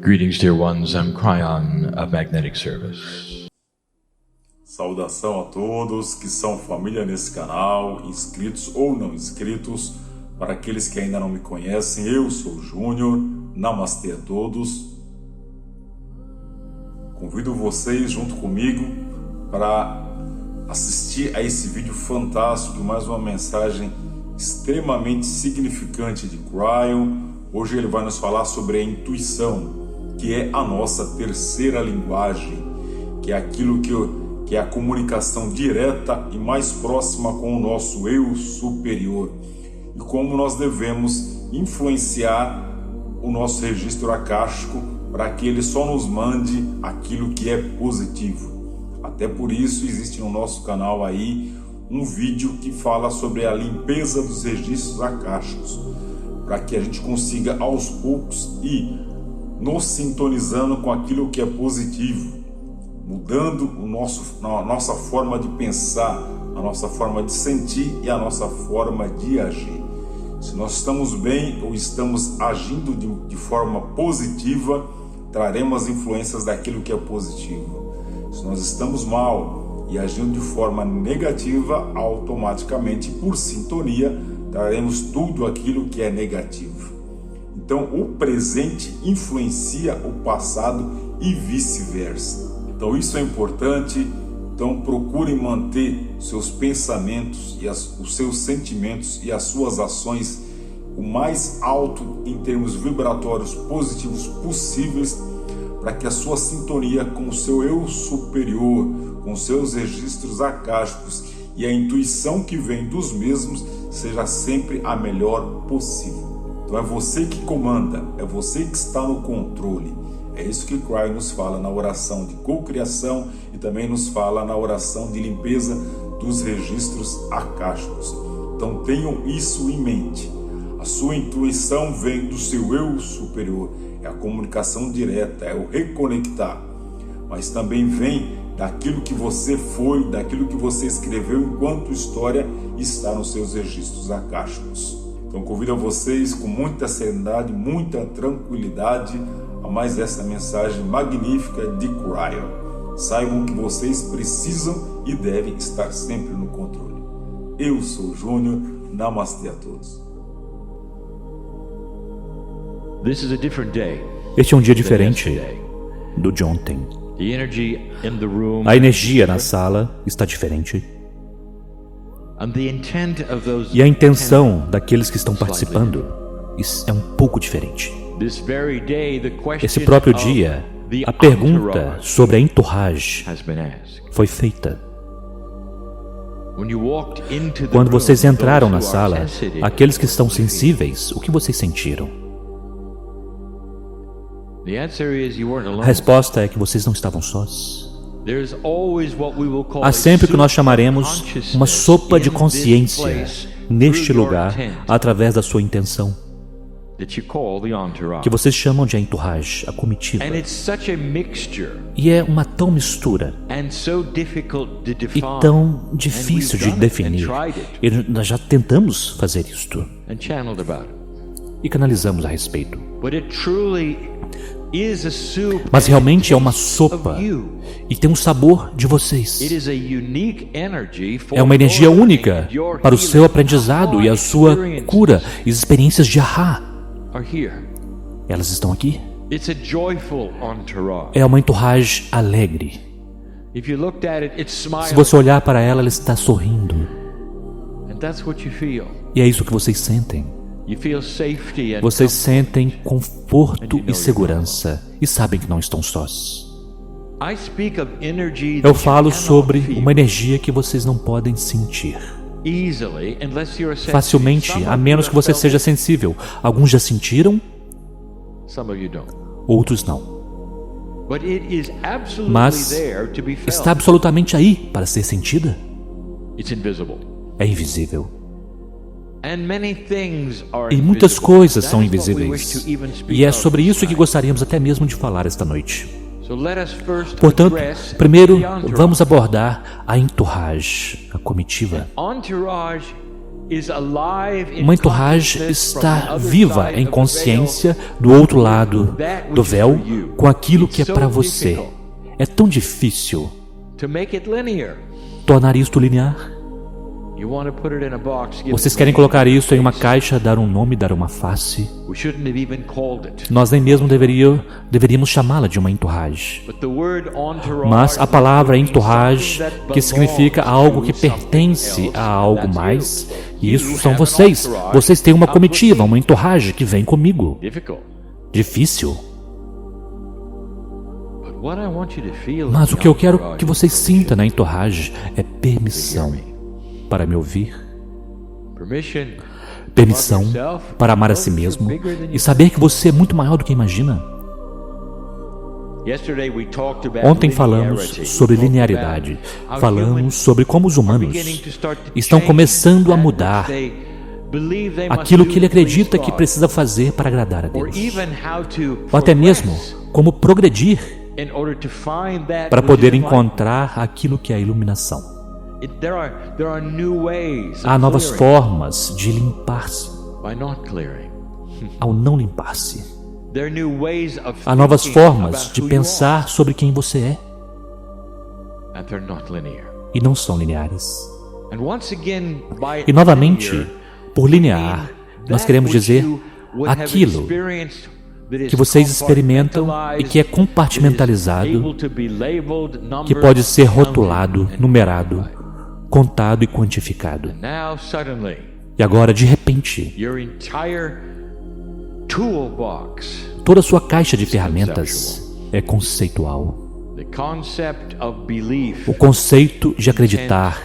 Greetings, dear ones. I'm Cryon of Magnetic Service. Saudação a todos que são família nesse canal, inscritos ou não inscritos. Para aqueles que ainda não me conhecem, eu sou o Júnior. Namastê a todos. Convido vocês junto comigo para assistir a esse vídeo fantástico, mais uma mensagem extremamente significante de Cryon. Hoje ele vai nos falar sobre a intuição, que é a nossa terceira linguagem, que é aquilo que é a comunicação direta e mais próxima com o nosso eu superior, e como nós devemos influenciar o nosso registro akáshico para que ele só nos mande aquilo que é positivo. Até por isso existe no nosso canal aí um vídeo que fala sobre a limpeza dos registros akáshicos, para que a gente consiga aos poucos ir nos sintonizando com aquilo que é positivo, mudando a nossa forma de pensar, a nossa forma de sentir e a nossa forma de agir. Se nós estamos bem ou estamos agindo de forma positiva, traremos as influências daquilo que é positivo. Se nós estamos mal e agindo de forma negativa, automaticamente, por sintonia, traremos tudo aquilo que é negativo. Então, o presente influencia o passado e vice-versa. Então, isso é importante. Então, procurem manter seus pensamentos e os seus sentimentos e as suas ações o mais alto em termos vibratórios positivos possíveis, para que a sua sintonia com o seu eu superior, com seus registros akáshicos e a intuição que vem dos mesmos seja sempre a melhor possível. Então é você que comanda, é você que está no controle. É isso que Cryon nos fala na oração de cocriação e também nos fala na oração de limpeza dos registros akáshicos. Então tenham isso em mente. A sua intuição vem do seu eu superior, é a comunicação direta, é o reconectar. Mas também vem daquilo que você foi, daquilo que você escreveu enquanto história está nos seus registros akáshicos. Então convido a vocês com muita serenidade, muita tranquilidade a mais essa mensagem magnífica de Cryon. Saibam que vocês precisam e devem estar sempre no controle. Eu sou o Júnior, namastê a todos. Este é um dia diferente do de ontem. A energia na sala está diferente. E a intenção daqueles que estão participando é um pouco diferente. Esse próprio dia, a pergunta sobre a entourage foi feita. Quando vocês entraram na sala, aqueles que estão sensíveis, o que vocês sentiram? A resposta é que vocês não estavam sós. Há sempre o que nós chamaremos uma sopa de consciência neste lugar, através da sua intenção, que vocês chamam de entourage, a comitiva. E é uma tal mistura e tão difícil de definir. E nós já tentamos fazer isto e canalizamos a respeito. Mas realmente é uma sopa e tem um sabor de vocês. É uma energia única para o seu aprendizado e a sua cura e as experiências de Ahá. Elas estão aqui. É uma entourage alegre. Se você olhar para ela, ela está sorrindo. E é isso que vocês sentem. Vocês sentem conforto e segurança e sabem que não estão sós. Eu falo sobre uma energia que vocês não podem sentir facilmente, a menos que você seja sensível. Alguns já sentiram, outros não. Mas está absolutamente aí para ser sentida. É invisível. E muitas coisas são invisíveis. E é sobre isso que gostaríamos até mesmo de falar esta noite. Portanto, primeiro vamos abordar a entourage, a comitiva. Uma entourage está viva em consciência do outro lado do véu com aquilo que é para você. É tão difícil tornar isto linear. Vocês querem colocar isso em uma caixa, dar um nome, dar uma face? Nós nem mesmo deveríamos chamá-la de uma entourage. Mas a palavra entourage, que significa algo que pertence a algo mais, isso são vocês. Vocês têm uma comitiva, uma entourage que vem comigo. Difícil. Mas o que eu quero que vocês sintam na entourage é permissão para me ouvir, permissão para amar a si mesmo e saber que você é muito maior do que imagina. Ontem falamos sobre linearidade, falamos sobre como os humanos estão começando a mudar aquilo que ele acredita que precisa fazer para agradar a Deus, ou até mesmo como progredir para poder encontrar aquilo que é a iluminação. Há novas formas de limpar-se ao não limpar-se. Há novas formas de pensar sobre quem você é e não são lineares. E novamente, por linear, nós queremos dizer aquilo que vocês experimentam e que é compartimentalizado, que pode ser rotulado, numerado, contado e quantificado. E agora, de repente, toda a sua caixa de ferramentas é conceitual. O conceito de acreditar,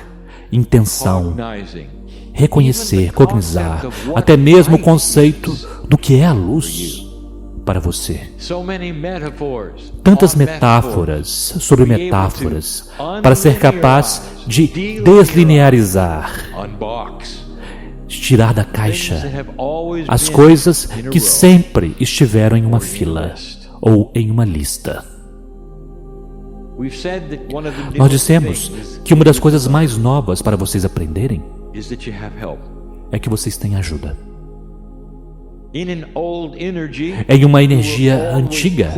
intenção, reconhecer, cognizar, até mesmo o conceito do que é a luz para você. Tantas metáforas sobre metáforas para ser capaz de deslinearizar, tirar da caixa as coisas que sempre estiveram em uma fila ou em uma lista. Nós dissemos que uma das coisas mais novas para vocês aprenderem é que vocês têm ajuda. Em uma energia antiga,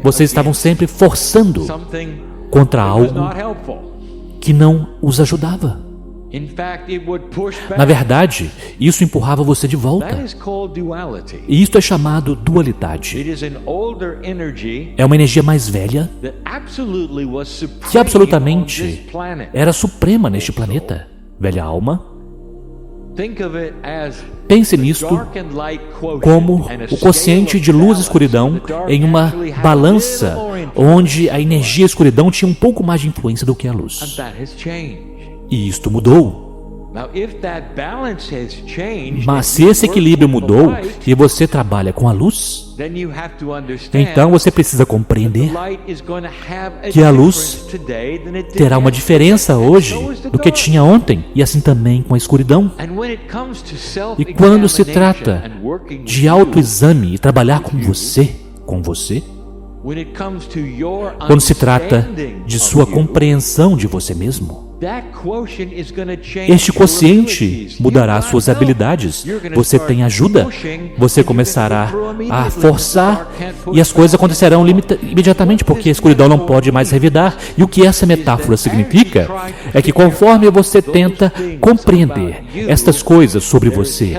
vocês estavam sempre forçando contra algo que não os ajudava. Na verdade, isso empurrava você de volta. E isto é chamado dualidade. É uma energia mais velha que absolutamente era suprema neste planeta. Velha alma. Pense nisto como o quociente de luz e escuridão em uma balança onde a energia e a escuridão tinha um pouco mais de influência do que a luz. E isto mudou. Mas se esse equilíbrio mudou e você trabalha com a luz, então você precisa compreender que a luz terá uma diferença hoje do que tinha ontem, e assim também com a escuridão. E quando se trata de autoexame e trabalhar com você, quando se trata de sua compreensão de você mesmo, este quociente mudará suas habilidades. Você tem ajuda, você começará a forçar e as coisas acontecerão imediatamente, porque a escuridão não pode mais revidar. E o que essa metáfora significa é que conforme você tenta compreender estas coisas sobre você,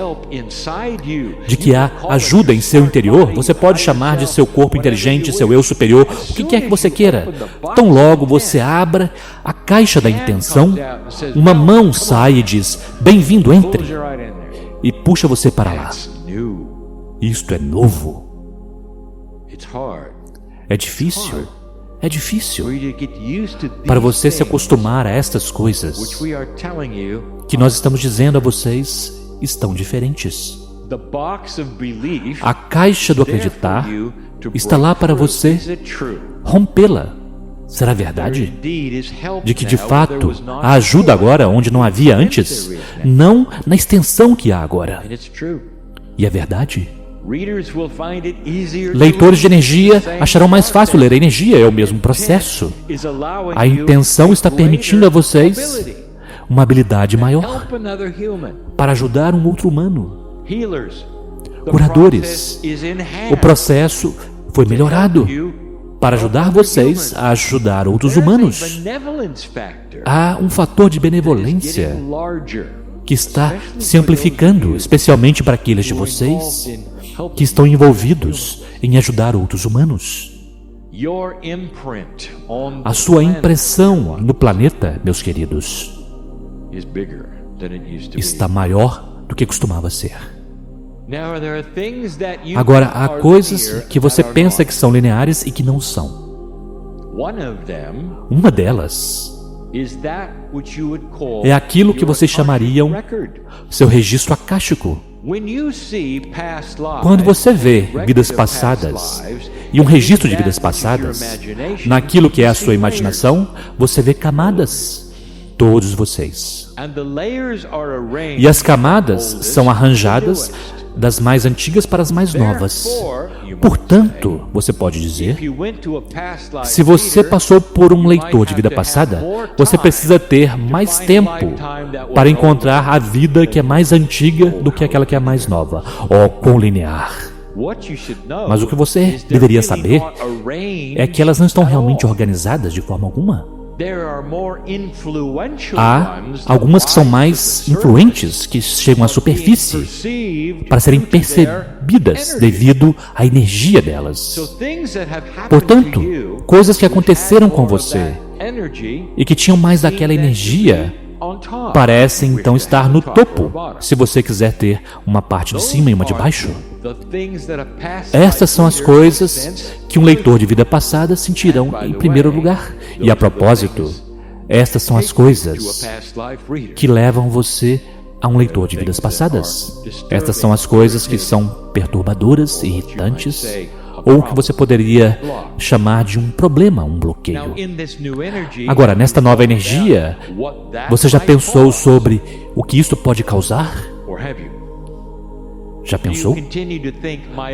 de que há ajuda em seu interior, você pode chamar de seu corpo inteligente, seu eu superior, o que quer que você queira. Tão logo você abra a caixa da intenção, uma mão sai e diz: bem-vindo, entre, e puxa você para lá. Isto é novo. É difícil para você se acostumar a estas coisas que nós estamos dizendo a vocês estão diferentes. A caixa do acreditar está lá para você rompê-la. Será verdade? De que de fato há ajuda agora onde não havia antes? Não na extensão que há agora. E é verdade. Leitores de energia acharão mais fácil ler a energia, é o mesmo processo. A intenção está permitindo a vocês uma habilidade maior para ajudar um outro humano. Curadores, o processo foi melhorado para ajudar vocês a ajudar outros humanos. Há um fator de benevolência que está se amplificando, especialmente para aqueles de vocês que estão envolvidos em ajudar outros humanos. A sua impressão no planeta, meus queridos, está maior do que costumava ser. Agora, há coisas que você pensa que são lineares e que não são. Uma delas é aquilo que vocês chamariam seu registro akáshico. Quando você vê vidas passadas e um registro de vidas passadas, naquilo que é a sua imaginação, você vê camadas, todos vocês. E as camadas são arranjadas das mais antigas para as mais novas. Portanto, você pode dizer, se você passou por um leitor de vida passada, você precisa ter mais tempo para encontrar a vida que é mais antiga do que aquela que é mais nova, ou quão linear. Mas o que você deveria saber é que elas não estão realmente organizadas de forma alguma. Há algumas que são mais influentes, que chegam à superfície para serem percebidas devido à energia delas. Portanto, coisas que aconteceram com você e que tinham mais daquela energia parecem então estar no topo, se você quiser ter uma parte de cima e uma de baixo. Estas são as coisas que um leitor de vida passada sentirão em primeiro lugar. E a propósito, estas são as coisas que levam você a um leitor de vidas passadas. Estas são as coisas que são perturbadoras, irritantes, ou que você poderia chamar de um problema, um bloqueio. Agora, nesta nova energia, você já pensou sobre o que isso pode causar? Já pensou?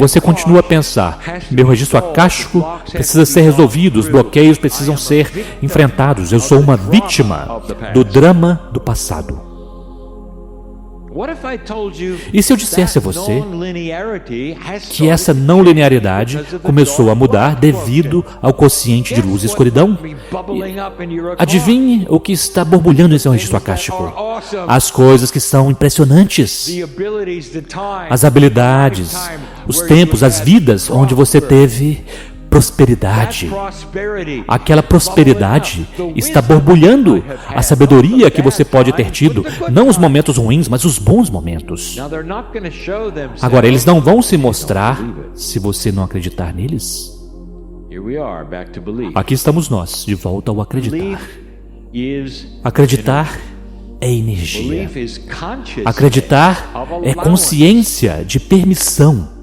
Você continua a pensar, meu registro akáshico precisa ser resolvido, os bloqueios precisam ser enfrentados, eu sou uma vítima do drama do passado. E se eu dissesse a você que essa não linearidade começou a mudar devido ao quociente de luz e escuridão? Adivinhe o que está borbulhando em seu registro akáshico. As coisas que são impressionantes. As habilidades, os tempos, as vidas onde você teve prosperidade. Aquela prosperidade está borbulhando a sabedoria que você pode ter tido, não os momentos ruins, mas os bons momentos. Agora, eles não vão se mostrar se você não acreditar neles. Aqui estamos nós, de volta ao acreditar. Acreditar é energia. Acreditar é consciência de permissão.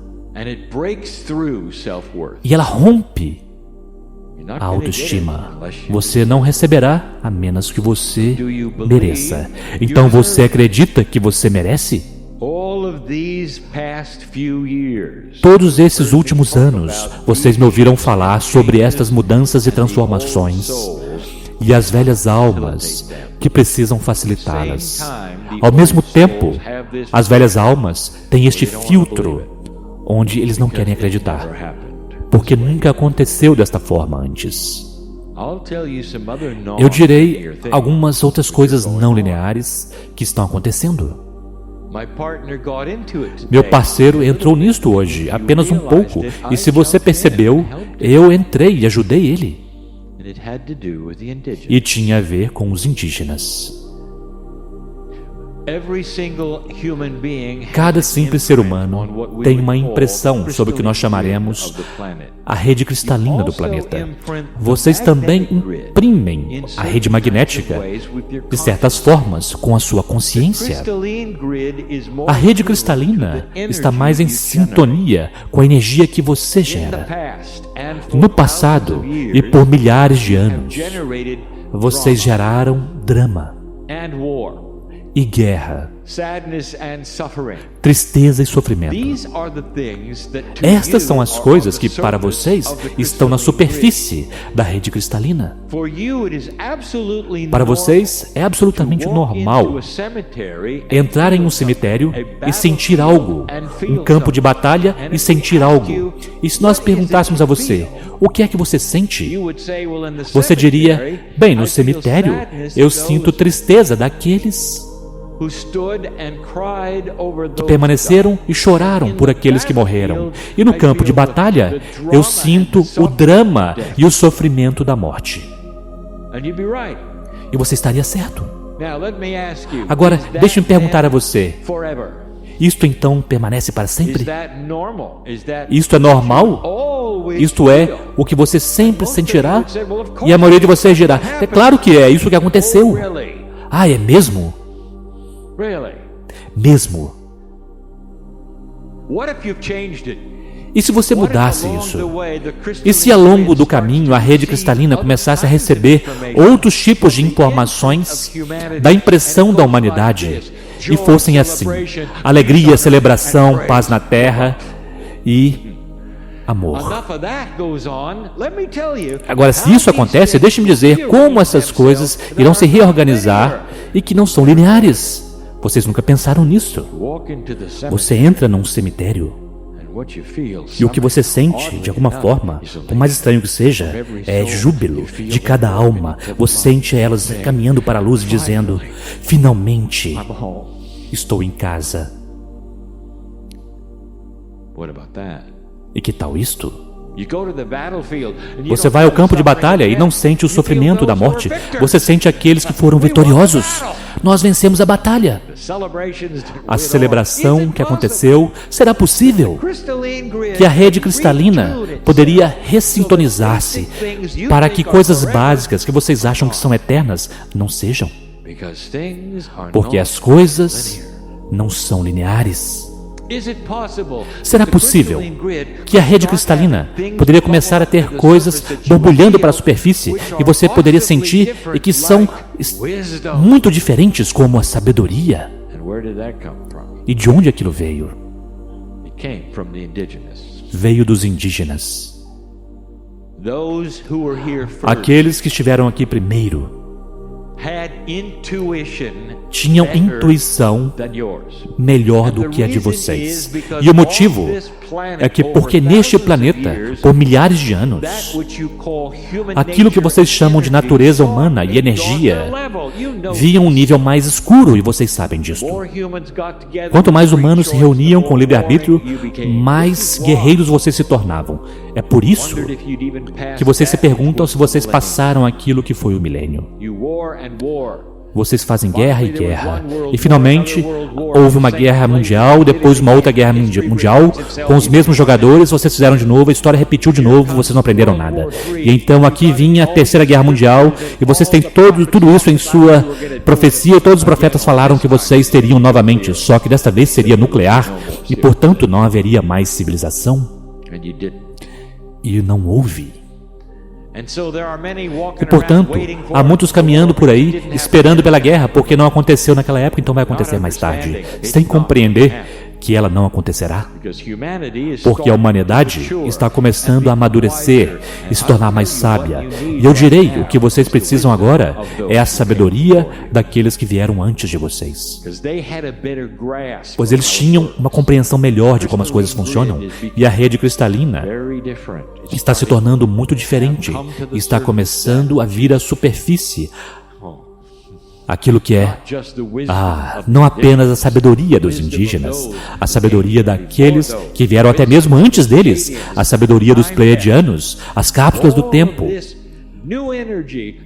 E ela rompe a autoestima. Você não receberá a menos que você mereça. Então você acredita que você merece? Todos esses últimos anos, vocês me ouviram falar sobre estas mudanças e transformações e as velhas almas que precisam facilitá-las. Ao mesmo tempo, as velhas almas têm este filtro onde eles não querem acreditar, porque nunca aconteceu desta forma antes. Eu direi algumas outras coisas não lineares que estão acontecendo. Meu parceiro entrou nisto hoje, apenas um pouco, e se você percebeu, eu entrei e ajudei ele. E tinha a ver com os indígenas. Cada simples ser humano tem uma impressão sobre o que nós chamaremos a rede cristalina do planeta. Vocês também imprimem a rede magnética de certas formas com a sua consciência. A rede cristalina está mais em sintonia com a energia que você gera. No passado e por milhares de anos, vocês geraram drama e guerra. tristeza e sofrimento. Estas são as coisas que para vocês estão na superfície da rede cristalina. Para vocês é absolutamente normal entrar em um cemitério e sentir algo, um campo de batalha e sentir algo. E se nós perguntássemos a você, o que é que você sente? Você diria, bem, no cemitério eu sinto tristeza daqueles que permaneceram e choraram por aqueles que morreram. E no campo de batalha, eu sinto o drama e o sofrimento da morte. E você estaria certo. Agora, deixe-me perguntar a você, isto então permanece para sempre? Isto é normal? Isto é o que você sempre sentirá? E a maioria de vocês dirá, é claro que é isso que aconteceu. Ah, é mesmo? Mesmo. E se você mudasse isso? E se ao longo do caminho a rede cristalina começasse a receber outros tipos de informações da impressão da humanidade e fossem assim: alegria, celebração, paz na terra e amor. Agora, se isso acontece, deixe-me dizer como essas coisas irão se reorganizar e que não são lineares. Vocês nunca pensaram nisso. Você entra num cemitério e o que você sente, de alguma forma, por mais estranho que seja, é júbilo de cada alma. Você sente elas caminhando para a luz e dizendo, finalmente estou em casa. E que tal isto? Você vai ao campo de batalha e não sente o sofrimento da morte. Você sente aqueles que foram vitoriosos. Nós vencemos a batalha. A celebração que aconteceu, será possível que a rede cristalina poderia ressintonizar-se para que coisas básicas que vocês acham que são eternas não sejam. Porque as coisas não são lineares. Será possível que a rede cristalina poderia começar a ter coisas borbulhando para a superfície e você poderia sentir e que são muito diferentes, como a sabedoria? E de onde aquilo veio? Veio dos indígenas. Aqueles que estiveram aqui primeiro tinham intuição melhor do que a de vocês. E o motivo é que porque neste planeta, por milhares de anos, aquilo que vocês chamam de natureza humana e energia via um nível mais escuro, e vocês sabem disso. Quanto mais humanos se reuniam com livre-arbítrio, mais guerreiros vocês se tornavam. É por isso que vocês se perguntam se vocês passaram aquilo que foi o milênio. Vocês fazem guerra e guerra. E finalmente houve uma guerra mundial, depois uma outra guerra mundial, com os mesmos jogadores, vocês fizeram de novo, a história repetiu de novo, vocês não aprenderam nada. E então aqui vinha a terceira guerra mundial, e vocês têm tudo isso em sua profecia, todos os profetas falaram que vocês teriam novamente, só que desta vez seria nuclear, e portanto não haveria mais civilização. E não houve. E portanto, há muitos caminhando por aí, esperando pela guerra, porque não aconteceu naquela época, então vai acontecer mais tarde, sem compreender que ela não acontecerá, porque a humanidade está começando a amadurecer e se tornar mais sábia. E eu direi, o que vocês precisam agora é a sabedoria daqueles que vieram antes de vocês, pois eles tinham uma compreensão melhor de como as coisas funcionam, e a rede cristalina está se tornando muito diferente, e está começando a vir à superfície aquilo que é, não apenas a sabedoria dos indígenas, a sabedoria daqueles que vieram até mesmo antes deles, a sabedoria dos pleiadianos, as cápsulas do tempo,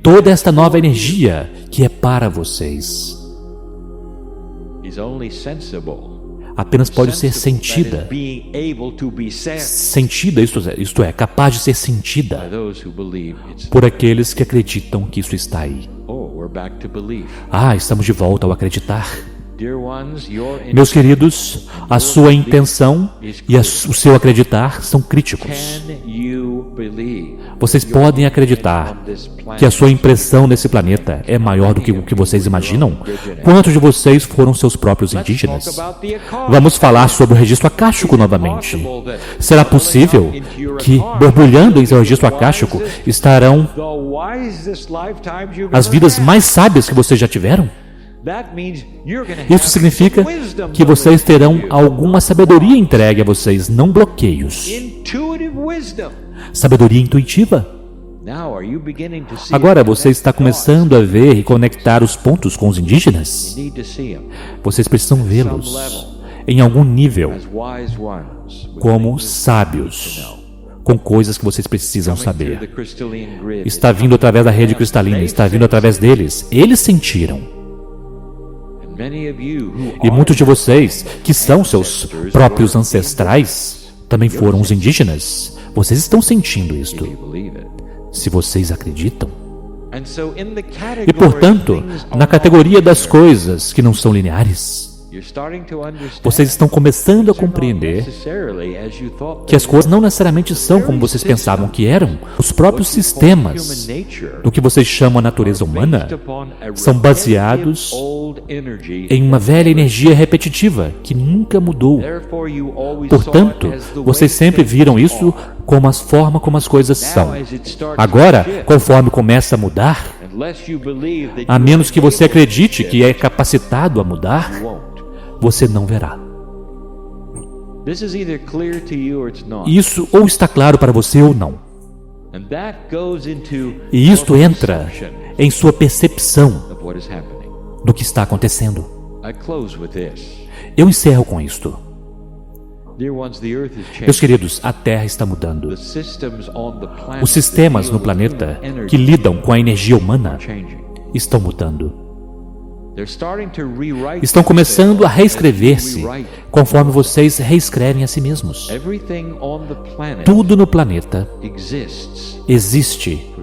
toda esta nova energia que é para vocês, apenas pode ser sentida, isto é, capaz de ser sentida por aqueles que acreditam que isso está aí. Estamos de volta ao acreditar. Meus queridos, a sua intenção e o seu acreditar são críticos. Vocês podem acreditar que a sua impressão nesse planeta é maior do que o que vocês imaginam? Quantos de vocês foram seus próprios indígenas? Vamos falar sobre o registro acástico novamente. Será possível que, borbulhando em seu registro acástico, estarão as vidas mais sábias que vocês já tiveram? Isso significa que vocês terão alguma sabedoria entregue a vocês, não bloqueios. Sabedoria intuitiva. Agora você está começando a ver e conectar os pontos com os indígenas? Vocês precisam vê-los em algum nível como sábios, com coisas que vocês precisam saber. Está vindo através da rede cristalina, está vindo através deles. Eles sentiram. E muitos de vocês, que são seus próprios ancestrais, também foram os indígenas. Vocês estão sentindo isto, se vocês acreditam. E, portanto, na categoria das coisas que não são lineares, vocês estão começando a compreender que as coisas não necessariamente são como vocês pensavam que eram. Os próprios sistemas do que vocês chamam a natureza humana são baseados em uma velha energia repetitiva que nunca mudou. Portanto, vocês sempre viram isso como a forma como as coisas são. Agora, conforme começa a mudar, a menos que você acredite que é capacitado a mudar, você não verá. Isso ou está claro para você ou não. E isto entra em sua percepção do que está acontecendo. Eu encerro com isto. Meus queridos, a Terra está mudando. Os sistemas no planeta que lidam com a energia humana estão mudando. Estão começando a reescrever-se conforme vocês reescrevem a si mesmos. Tudo no planeta existe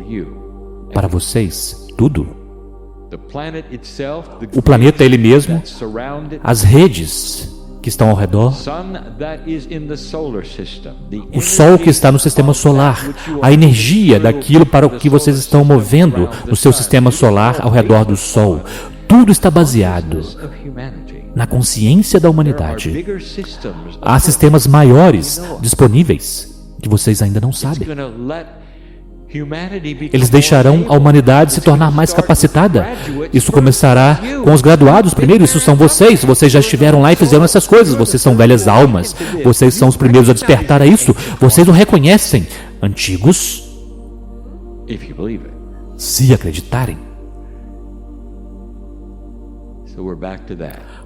para vocês. Tudo. O planeta ele mesmo, as redes que estão ao redor, o Sol que está no sistema solar, a energia daquilo para o que vocês estão movendo no seu sistema solar ao redor do Sol. Tudo está baseado na consciência da humanidade. Há sistemas maiores disponíveis que vocês ainda não sabem. Eles deixarão a humanidade se tornar mais capacitada. Isso começará com os graduados primeiro. Isso são vocês. Vocês já estiveram lá e fizeram essas coisas. Vocês são velhas almas. Vocês são os primeiros a despertar a isso. Vocês o reconhecem. Antigos, se acreditarem.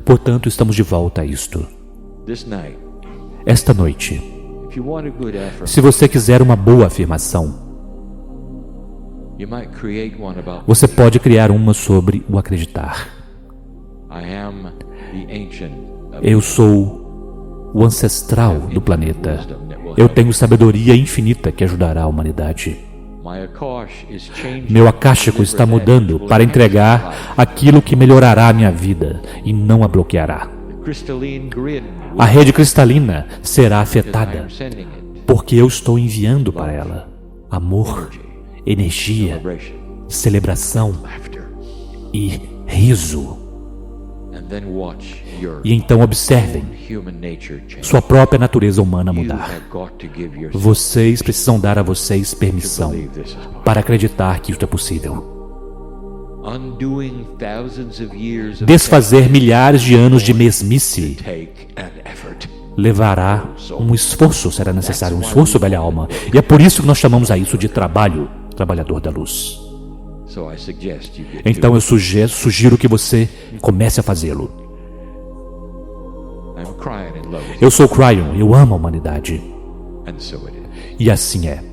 Portanto, estamos de volta a isto. Esta noite, se você quiser uma boa afirmação, você pode criar uma sobre o acreditar. Eu sou o ancestral do planeta. Eu tenho sabedoria infinita que ajudará a humanidade. Meu akáshico está mudando para entregar aquilo que melhorará a minha vida e não a bloqueará. A rede cristalina será afetada porque eu estou enviando para ela amor, energia, celebração e riso. E então observem sua própria natureza humana mudar. Vocês precisam dar a vocês permissão para acreditar que isso é possível. Desfazer milhares de anos de mesmice levará um esforço, será necessário um esforço, velha alma. E é por isso que nós chamamos a isso de trabalho, trabalhador da luz. Então eu sugiro que você comece a fazê-lo. Eu sou Cryon, eu amo a humanidade. E assim é.